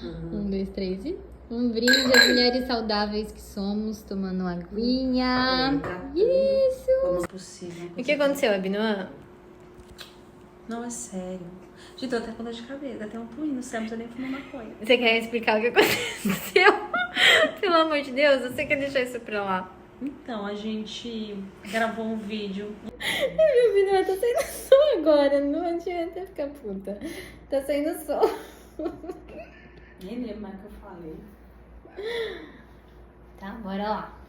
Um, dois, três e... Um brinde às mulheres saudáveis que somos, tomando uma aguinha. Isso! Como possível. O que aconteceu, Abinoã? Não, é sério. Gente, eu tô até com dor de cabeça, até um punho no céu, não precisa nem fumar maconha. Você quer explicar o que aconteceu? Pelo amor de Deus, você quer deixar isso pra lá? Então, a gente gravou um vídeo. Meu Abinoã, tá saindo som agora, não adianta ficar puta. Tá saindo som. Nem lembro mais o que eu falei. Tá, bora lá.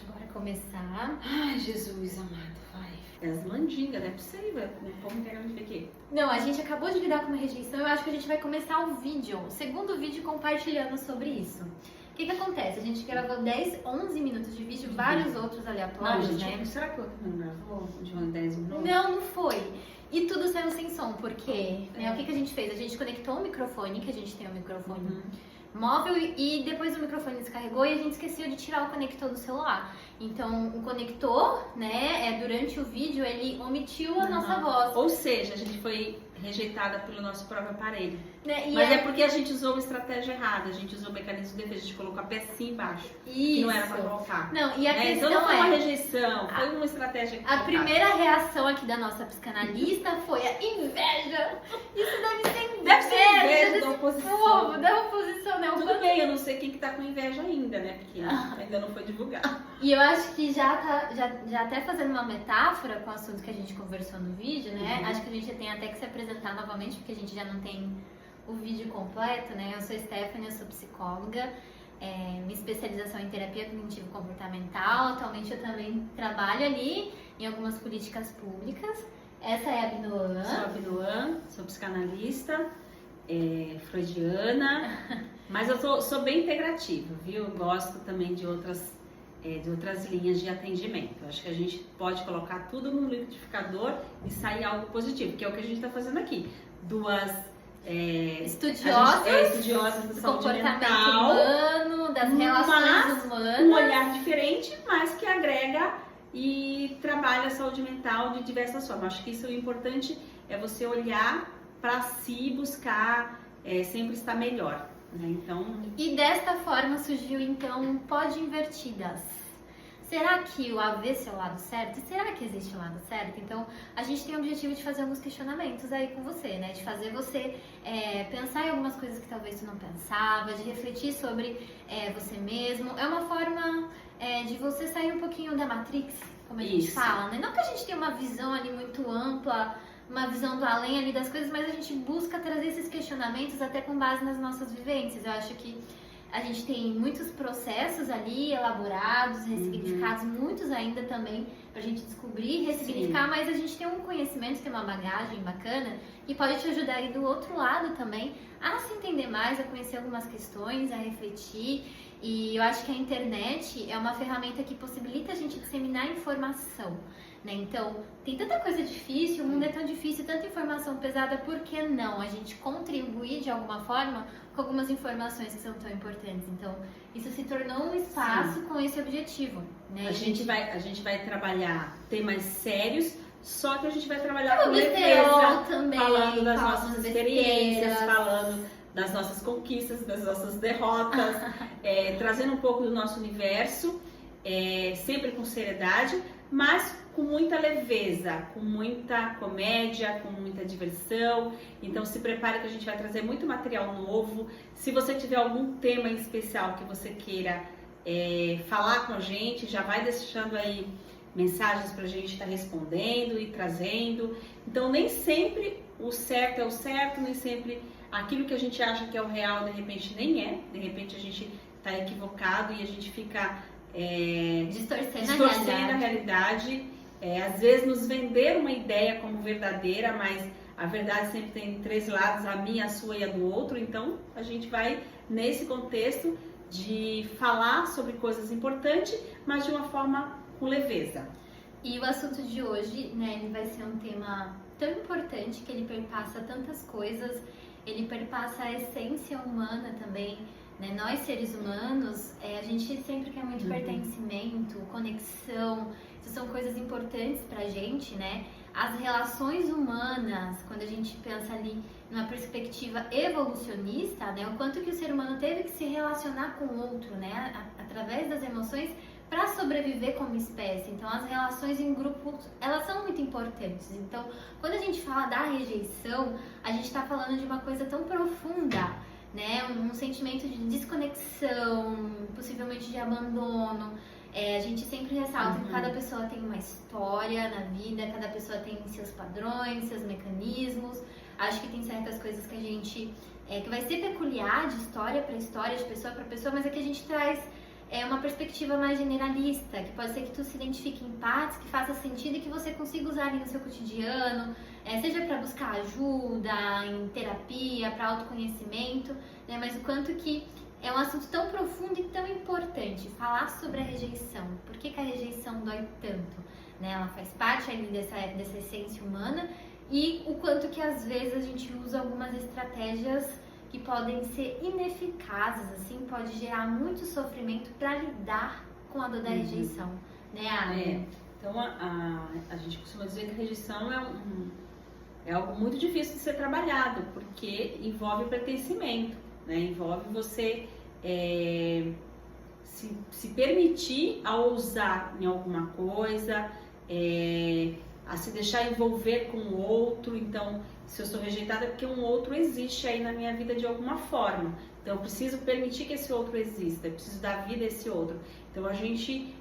Bora começar. Ai, Jesus amado, vai. É as mandingas, não é possível. Como que a gente aqui? Não, a gente acabou de lidar com uma rejeição. Eu acho que a gente vai começar o vídeo, o segundo vídeo compartilhando sobre isso. O que acontece? A gente gravou 10, 11 minutos de vídeo, vários outros aleatórios, né? Será que o outro não gravou de 10 minutos? Não, não foi. E tudo saiu sem som, porque né, o que a gente fez? A gente conectou o microfone, que a gente tem um microfone móvel, e depois o microfone descarregou e a gente esqueceu de tirar o conector do celular. Então, o conector, né, durante o vídeo, ele omitiu a nossa voz. Ou seja, a gente foi rejeitada pelo nosso próprio aparelho. Né? Mas é porque a gente usou uma estratégia errada, a gente usou o mecanismo de defesa, a gente colocou a pecinha embaixo, que não era pra colocar. Não, e a questão então não foi uma é... rejeição, foi uma estratégia A primeira reação aqui da nossa psicanalista foi a inveja. Isso deve ser inveja. Deve ser inveja da oposição. Povo, da oposição, né? Tudo bem, eu não sei quem que tá com inveja ainda, né? Porque ainda não foi divulgado. E eu acho que já até fazendo uma metáfora com o assunto que a gente conversou no vídeo, né? Acho que a gente tem até que se apresentar novamente, porque a gente já não tem o vídeo completo, né? Eu sou Stephanie, eu sou psicóloga, minha especialização em terapia cognitivo-comportamental. Atualmente eu também trabalho ali em algumas políticas públicas. Essa é a Abinoã. Sou a Abinoã, sou psicanalista, freudiana, mas eu sou bem integrativa, viu? Eu gosto também de outras linhas de atendimento. Eu acho que a gente pode colocar tudo no liquidificador e sair algo positivo, que é o que a gente está fazendo aqui. Duas estudiosas do comportamento mental, humano, das relações humanas. Um olhar diferente, mas que agrega e trabalha a saúde mental de diversas formas. Acho que isso é o importante, é você olhar para si e buscar sempre estar melhor. Né? Então... E desta forma surgiu então Pode Invertidas. Será que o avesso é o lado certo? E será que existe o lado certo? Então, a gente tem o objetivo de fazer alguns questionamentos aí com você, né? De fazer você pensar em algumas coisas que talvez você não pensava, de refletir sobre você mesmo. É uma forma de você sair um pouquinho da Matrix, como a gente fala, né? Não que a gente tenha uma visão ali muito ampla, uma visão do além ali das coisas, mas a gente busca trazer esses questionamentos até com base nas nossas vivências. Eu acho que a gente tem muitos processos ali elaborados, ressignificados, muitos ainda também pra gente descobrir, ressignificar, mas a gente tem um conhecimento, tem uma bagagem bacana que pode te ajudar aí do outro lado também a se entender mais, a conhecer algumas questões, a refletir. E eu acho que a internet é uma ferramenta que possibilita a gente disseminar informação, né? Então, tem tanta coisa difícil, o mundo é tão difícil, tanta informação pesada, por que não a gente contribuir de alguma forma com algumas informações que são tão importantes? Então, isso se tornou um espaço com esse objetivo, né? A gente vai trabalhar temas sérios, só que a gente vai trabalhar com leveza, também, falando das nossas experiências, falando das nossas conquistas, das nossas derrotas, trazendo um pouco do nosso universo, sempre com seriedade, mas com muita leveza, com muita comédia, com muita diversão. Então se prepare que a gente vai trazer muito material novo. Se você tiver algum tema em especial que você queira falar com a gente, já vai deixando aí mensagens pra gente estar respondendo e trazendo. Então nem sempre o certo é o certo, nem sempre aquilo que a gente acha que é o real, de repente nem é. De repente a gente tá equivocado e a gente fica distorcendo a realidade. Às vezes nos vender uma ideia como verdadeira, mas a verdade sempre tem três lados, a minha, a sua e a do outro. Então a gente vai nesse contexto de falar sobre coisas importantes, mas de uma forma com leveza. E o assunto de hoje, né, ele vai ser um tema tão importante que ele perpassa tantas coisas, ele perpassa a essência humana também, né? Nós seres humanos, a gente sempre quer muito pertencimento, conexão, isso são coisas importantes pra gente, né? as relações humanas, quando a gente pensa ali numa perspectiva evolucionista, né, o quanto que o ser humano teve que se relacionar com o outro, né, através das emoções para sobreviver como espécie. Então, as relações em grupos, elas são muito importantes. Então, quando a gente fala da rejeição, a gente está falando de uma coisa tão profunda, né, um sentimento de desconexão, possivelmente de abandono. A gente sempre ressalta que cada pessoa tem uma história na vida, cada pessoa tem seus padrões, seus mecanismos. Acho que tem certas coisas que a gente, que vai ser peculiar de história para história, de pessoa para pessoa, mas é que a gente traz uma perspectiva mais generalista, que pode ser que tu se identifique em partes, que faça sentido e que você consiga usar ali no seu cotidiano, seja para buscar ajuda, em terapia, para autoconhecimento, né? Mas o quanto que é um assunto tão profundo e tão importante, falar sobre a rejeição. Por que a rejeição dói tanto? Né? Ela faz parte ali dessa essência humana e o quanto que às vezes a gente usa algumas estratégias que podem ser ineficazes, assim, pode gerar muito sofrimento para lidar com a dor da rejeição, né, Ana? Então a gente costuma dizer que a rejeição é algo muito difícil de ser trabalhado, porque envolve pertencimento, né? Envolve você se permitir a ousar em alguma coisa, a se deixar envolver com o outro. Então, se eu sou rejeitada é porque um outro existe aí na minha vida de alguma forma. Então, eu preciso permitir que esse outro exista, eu preciso dar vida a esse outro. Então,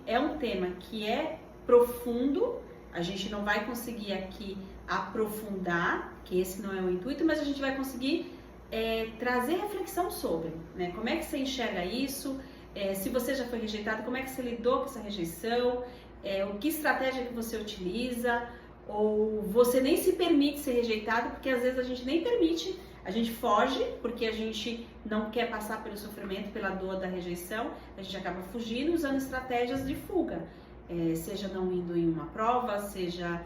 é um tema que é profundo, a gente não vai conseguir aqui aprofundar, que esse não é o intuito, mas a gente vai conseguir trazer reflexão sobre, né? Como é que você enxerga isso? Se você já foi rejeitado, como é que você lidou com essa rejeição? Que estratégia que você utiliza? Ou você nem se permite ser rejeitado, porque às vezes a gente nem permite, a gente foge, porque a gente não quer passar pelo sofrimento, pela dor da rejeição, a gente acaba fugindo usando estratégias de fuga, seja não indo em uma prova, seja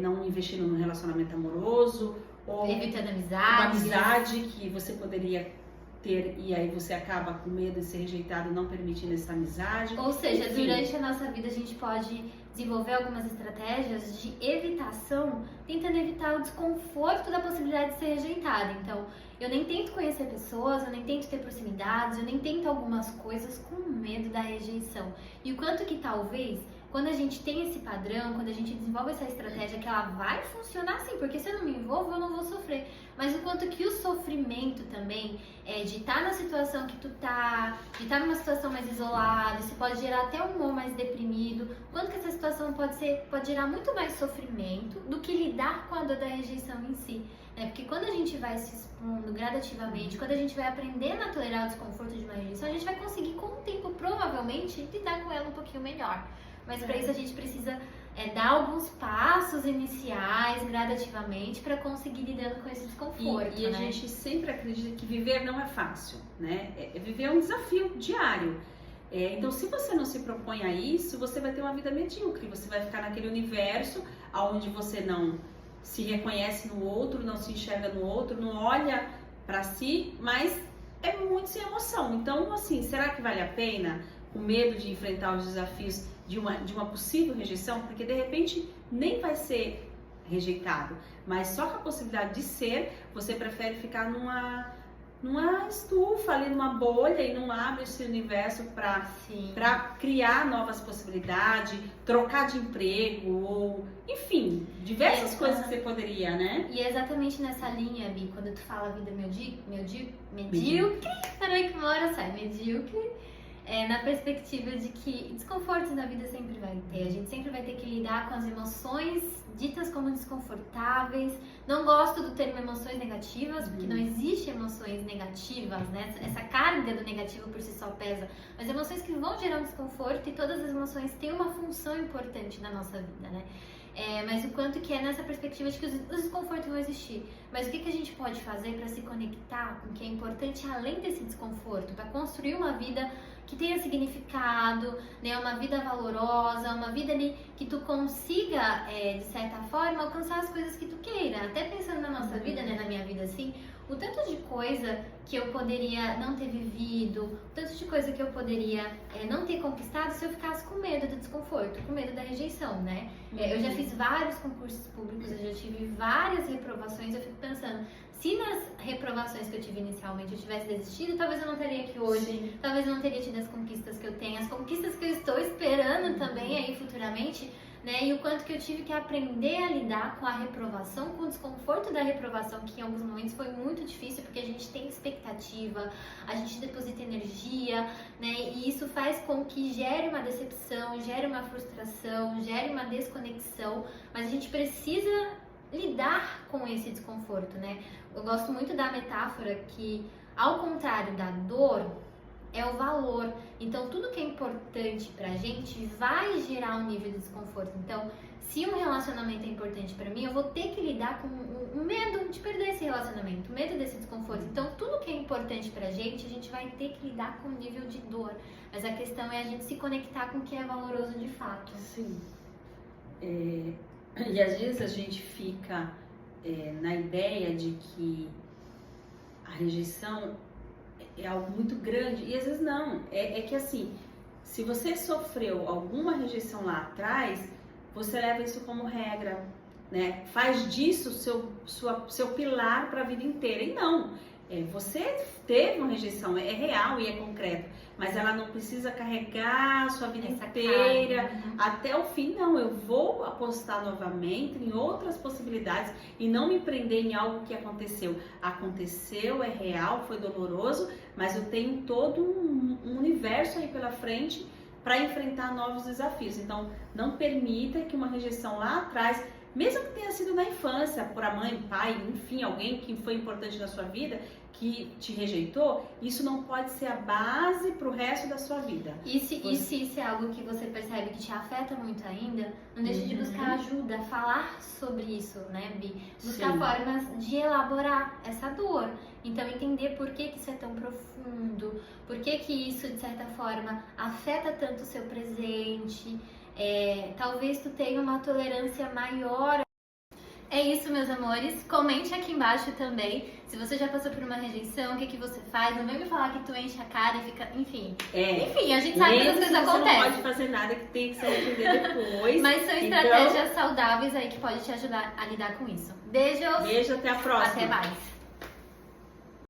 não investindo no relacionamento amoroso, ou evitando uma amizade que você poderia ter e aí você acaba com medo de ser rejeitado, não permitindo essa amizade. Ou seja, enfim, durante a nossa vida a gente pode desenvolver algumas estratégias de evitação, tentando evitar o desconforto da possibilidade de ser rejeitado. Então, eu nem tento conhecer pessoas, eu nem tento ter proximidades, eu nem tento algumas coisas com medo da rejeição. E o quanto que talvez, quando a gente tem esse padrão, quando a gente desenvolve essa estratégia, que ela vai funcionar sim, porque se eu não me envolvo, eu não vou sofrer. Mas o quanto que o sofrimento também, de estar na situação que tu tá, de estar numa situação mais isolada, isso pode gerar até um humor mais deprimido, quanto que essa situação pode gerar muito mais sofrimento do que lidar com a dor da rejeição em si. Porque quando a gente vai se expondo gradativamente, quando a gente vai aprendendo a tolerar o desconforto de uma rejeição, a gente vai conseguir com o tempo, provavelmente, lidar com ela um pouquinho melhor. Mas para isso a gente precisa dar alguns passos iniciais, gradativamente, para conseguir lidando com esse desconforto. E a gente sempre acredita que viver não é fácil, né? Viver é um desafio diário. Então, se você não se propõe a isso, você vai ter uma vida medíocre. Você vai ficar naquele universo onde você não se reconhece no outro, não se enxerga no outro, não olha para si, mas é muito sem emoção. Então, assim, será que vale a pena, com medo de enfrentar os desafios de uma possível rejeição? Porque de repente nem vai ser rejeitado, mas só com a possibilidade de ser, você prefere ficar numa estufa ali, numa bolha, e não abre esse universo para criar novas possibilidades, trocar de emprego, ou enfim, diversas coisas que você poderia, né? E é exatamente nessa linha, Bi, quando tu fala vida medíocre, para que uma hora sai, medíocre, na perspectiva de que desconfortos na vida sempre vai ter. A gente sempre vai ter que lidar com as emoções ditas como desconfortáveis. Não gosto do termo emoções negativas, porque não existe emoções negativas, né? Essa carga do negativo por si só pesa. Mas emoções que vão gerar um desconforto, e todas as emoções têm uma função importante na nossa vida, né? Mas o quanto que é nessa perspectiva de que os desconfortos vão existir. Mas o que a gente pode fazer para se conectar com o que é importante além desse desconforto? Para construir uma vida que tenha significado, né? Uma vida valorosa, uma vida ali que tu consiga, de certa forma, alcançar as coisas que tu queira. Até pensando na nossa vida, né? Na minha vida assim, o tanto de coisa que eu poderia não ter vivido, o tanto de coisa que eu poderia não ter conquistado se eu ficasse com medo do desconforto, com medo da rejeição, né? Eu já fiz vários concursos públicos, eu já tive várias reprovações, eu fico pensando, se nas reprovações que eu tive inicialmente eu tivesse desistido, talvez eu não teria aqui hoje, Sim. talvez eu não teria tido as conquistas que eu tenho, as conquistas que eu estou esperando também aí futuramente, né? E o quanto que eu tive que aprender a lidar com a reprovação, com o desconforto da reprovação, que em alguns momentos foi muito difícil, porque a gente tem expectativa, a gente deposita energia, né? E isso faz com que gere uma decepção, gere uma frustração, gere uma desconexão, mas a gente precisa lidar com esse desconforto, né? Eu gosto muito da metáfora que, ao contrário da dor, é o valor. Então, tudo que é importante pra gente vai gerar um nível de desconforto. Então, se um relacionamento é importante pra mim, eu vou ter que lidar com o medo de perder esse relacionamento, o medo desse desconforto. Então, tudo que é importante pra gente, a gente vai ter que lidar com o nível de dor. Mas a questão é a gente se conectar com o que é valoroso de fato. Sim. E às vezes a gente fica na ideia de que a rejeição é algo muito grande, e às vezes não. É que assim, se você sofreu alguma rejeição lá atrás, você leva isso como regra, né? Faz disso seu pilar para a vida inteira. E não, você teve uma rejeição, é real e é concreto, mas ela não precisa carregar a sua vida inteira até o fim. Não, eu vou apostar novamente em outras possibilidades e não me prender em algo que aconteceu. Aconteceu, é real, foi doloroso, mas eu tenho todo um universo aí pela frente para enfrentar novos desafios. Então, não permita que uma rejeição lá atrás, mesmo que tenha sido na infância, por a mãe, pai, enfim, alguém que foi importante na sua vida, que te rejeitou, isso não pode ser a base para o resto da sua vida. E se isso é algo que você percebe que te afeta muito ainda, não deixe de buscar ajuda, falar sobre isso, né, Bi? Buscar formas de elaborar essa dor. Então, entender por que isso é tão profundo, por que isso, de certa forma, afeta tanto o seu presente. Talvez tu tenha uma tolerância maior. É isso, meus amores. Comente aqui embaixo também se você já passou por uma rejeição, o que você faz. Não vem me falar que tu enche a cara e fica... Enfim, a gente sabe que as coisas acontecem. Você não pode fazer nada que tem que se arrepender depois. Mas são estratégias saudáveis aí que podem te ajudar a lidar com isso. Beijos! Beijo, até a próxima! Até mais!